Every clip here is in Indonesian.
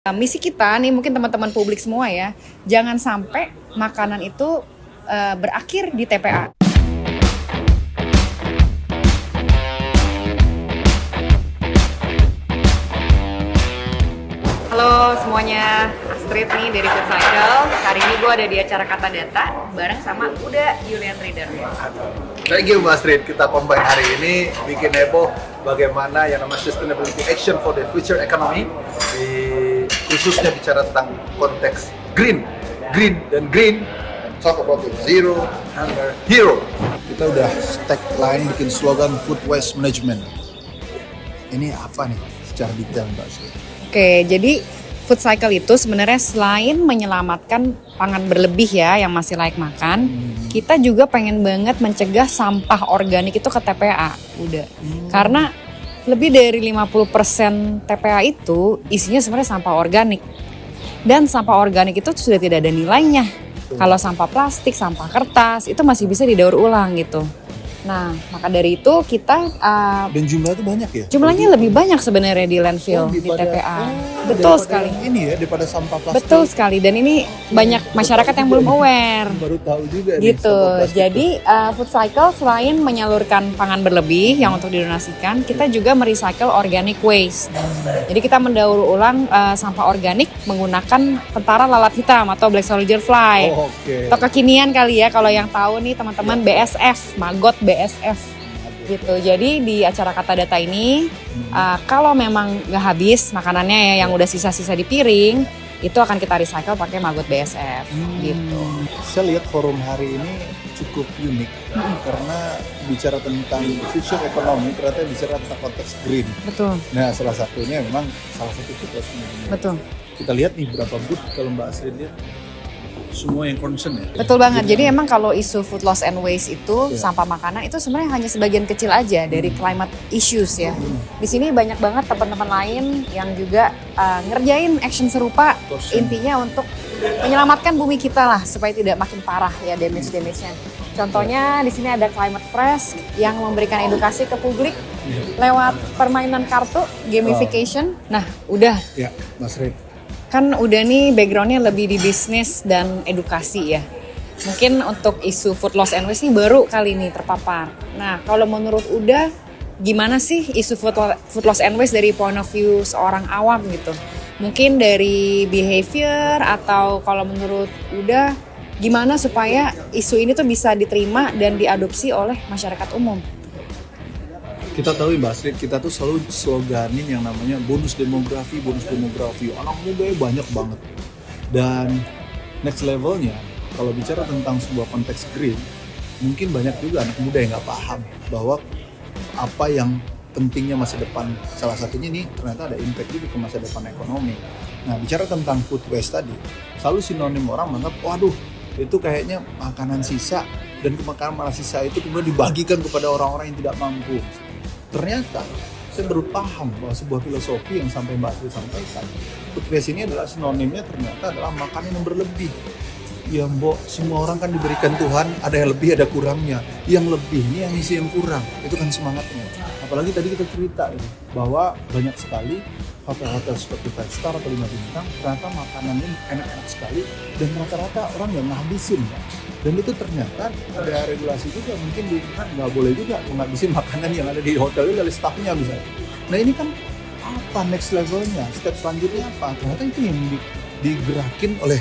Misi kita nih mungkin teman-teman publik semua ya, jangan sampai makanan itu berakhir di TPA. Halo semuanya, Astrid nih dari Food Cycle. Hari ini gue ada di acara Kata Data bareng sama Uda Julian Trader. Thank you Mbak Astrid, kita combine hari ini bikin heboh bagaimana yang namanya Sustainability Action for the Future Economy, khususnya bicara tentang konteks green and talk about the Zero Hunger Hero. Kita udah tagline bikin slogan Food Waste Management. Ini apa nih secara detail Mbak Astrid? Oke, jadi Food Cycle itu sebenarnya selain menyelamatkan pangan berlebih ya yang masih layak makan, kita juga pengen banget mencegah sampah organik itu ke TPA. Karena lebih dari 50% TPA itu isinya sebenarnya sampah organik. Dan sampah organik itu sudah tidak ada nilainya. Kalau sampah plastik, sampah kertas itu masih bisa didaur ulang gitu. Nah, maka dari itu kita Dan jumlahnya itu banyak ya? jumlahnya lebih banyak sebenarnya di landfill, di TPA. Betul sekali. Ini ya, daripada sampah plastik. Betul sekali, dan ini banyak masyarakat yang belum aware. Baru tahu juga nih, Gitu. sampah plastik. Jadi Food Cycle selain menyalurkan pangan berlebih yang untuk didonasikan, kita juga merecycle organic waste. Jadi kita mendaur ulang sampah organik menggunakan tentara lalat hitam atau black soldier fly. Oh, oke. Atau kekinian kali ya kalau yang tahu nih teman-teman BSF, Magot BSF. Gitu. Jadi di acara Kata Data ini kalau memang nggak habis makanannya ya yang udah sisa-sisa di piring, itu akan kita recycle pakai Magot BSF gitu. Saya lihat forum hari ini cukup unik karena bicara tentang future economy, ternyata bicara tentang konteks green. Betul. Nah, salah satunya memang salah satu food waste management. Betul. Kita lihat nih berapa booth kalau Mbak Astrid lihat semua yang concern ya. Betul banget. Jadi emang kalau isu food loss and waste itu Iya. sampah makanan itu sebenarnya hanya sebagian kecil aja dari climate issues ya. Di sini banyak banget teman-teman lain yang juga ngerjain action serupa. Intinya untuk menyelamatkan bumi kita lah supaya tidak makin parah ya damage-nya. Contohnya di sini ada Climate Fresh yang memberikan edukasi ke publik lewat permainan kartu, gamification. Nah, udah Ya, Mas Red. kan udah nih backgroundnya lebih di bisnis dan edukasi ya. Mungkin untuk isu food loss and waste ini baru kali ini terpapar. Nah, kalau menurut Uda, gimana sih isu food loss and waste dari point of view seorang awam gitu? Mungkin dari behavior atau kalau menurut Uda, gimana supaya isu ini tuh bisa diterima dan diadopsi oleh masyarakat umum? Kita tahu Mbak Astrid, kita tuh selalu sloganin yang namanya bonus demografi. Anak muda banyak banget. Dan next levelnya, kalau bicara tentang sebuah konteks green, mungkin banyak juga anak muda yang nggak paham bahwa apa yang pentingnya masa depan. Salah satunya nih ternyata ada impact juga ke masa depan ekonomi. Nah, bicara tentang food waste tadi, selalu sinonim orang menganggap, waduh, itu kayaknya makanan sisa, dan makanan sisa itu kemudian dibagikan kepada orang-orang yang tidak mampu. Ternyata saya baru paham bahwa sebuah filosofi yang sampai Mbak Astrid sampaikan, food waste ini adalah sinonimnya ternyata adalah makanan yang berlebih. Ya Mbok, semua orang kan diberikan Tuhan, ada yang lebih ada kurangnya. Yang lebih ini yang isi yang kurang, itu kan semangatnya. Apalagi tadi kita cerita ini, bahwa banyak sekali hotel-hotel seperti 5 star atau 5 bintang, ternyata makanannya enak-enak sekali dan rata-rata orang yang ngabisin ya. Dan itu ternyata ada regulasi juga, mungkin nggak boleh juga menghabisin makanan yang ada di hotel itu dari staffnya misalnya. Nah ini kan apa next levelnya, step selanjutnya apa? Ternyata itu yang digerakin oleh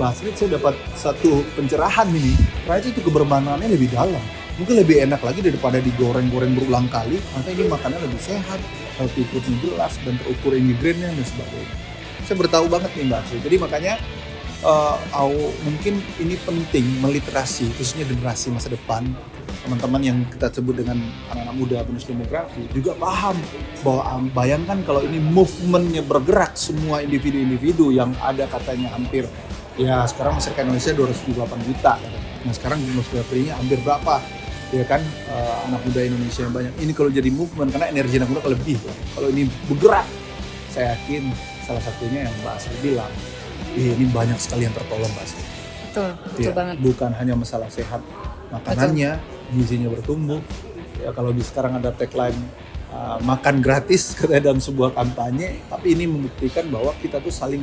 Mbak Astrid. Saya dapat satu pencerahan ini, ternyata itu kebermanfaataannya lebih dalam. Mungkin lebih enak lagi daripada digoreng-goreng berulang kali. Ternyata ini makannya lebih sehat, healthy foodnya jelas, dan terukur ingredientnya dan sebagainya. Saya bertahu banget nih Mbak Astrid. Jadi makanya mungkin ini penting meliterasi khususnya generasi masa depan, teman-teman yang kita sebut dengan anak-anak muda bonus demografi juga paham bahwa bayangkan kalau ini movementnya bergerak semua individu-individu yang ada katanya hampir ya sekarang masyarakat Indonesia 278 juta. Nah sekarang bonus demografinya hampir berapa ya kan, anak muda Indonesia yang banyak ini kalau jadi movement karena energi anak muda lebih. Kalau ini bergerak saya yakin salah satunya yang Mbak Astrid bilang, ini banyak sekali yang tertolong Mbak Astrid. Betul banget. Bukan hanya masalah sehat makanannya, gizinya bertumbuh. Ya kalau di sekarang ada tagline makan gratis katanya dalam sebuah kampanye, tapi ini membuktikan bahwa kita tuh saling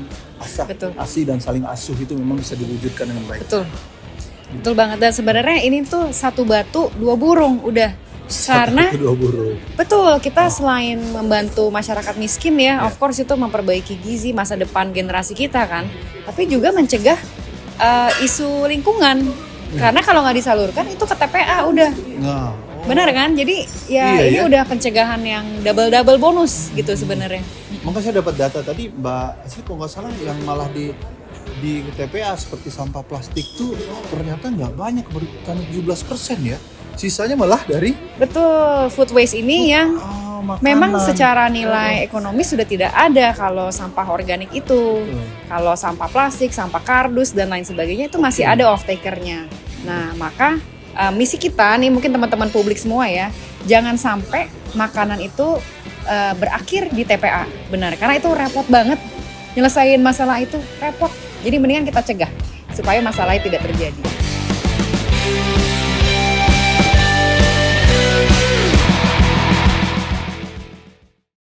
asi dan saling asuh itu memang bisa diwujudkan dengan baik. Betul banget. Dan sebenarnya ini tuh satu batu dua burung udah. Karena Dua burung. betul, kita selain membantu masyarakat miskin ya, of course itu memperbaiki gizi masa depan generasi kita kan, tapi juga mencegah isu lingkungan. Karena kalau nggak disalurkan itu ke TPA udah. Nah, Benar kan? Jadi ya ini udah pencegahan yang double bonus gitu sebenarnya. Makanya saya dapat data tadi Mbak Asli kalau nggak salah yang malah di TPA seperti sampah plastik tuh ternyata nggak banyak, baru 17% ya. Sisanya malah dari Betul, food waste ini yang memang secara nilai ekonomis sudah tidak ada kalau sampah organik itu. Kalau sampah plastik, sampah kardus dan lain sebagainya itu masih ada off takernya. Nah, maka misi kita nih mungkin teman-teman publik semua ya, jangan sampai makanan itu berakhir di TPA. Benar, karena itu repot banget. Nyelesain masalah itu repot. Jadi mendingan kita cegah supaya masalahnya tidak terjadi.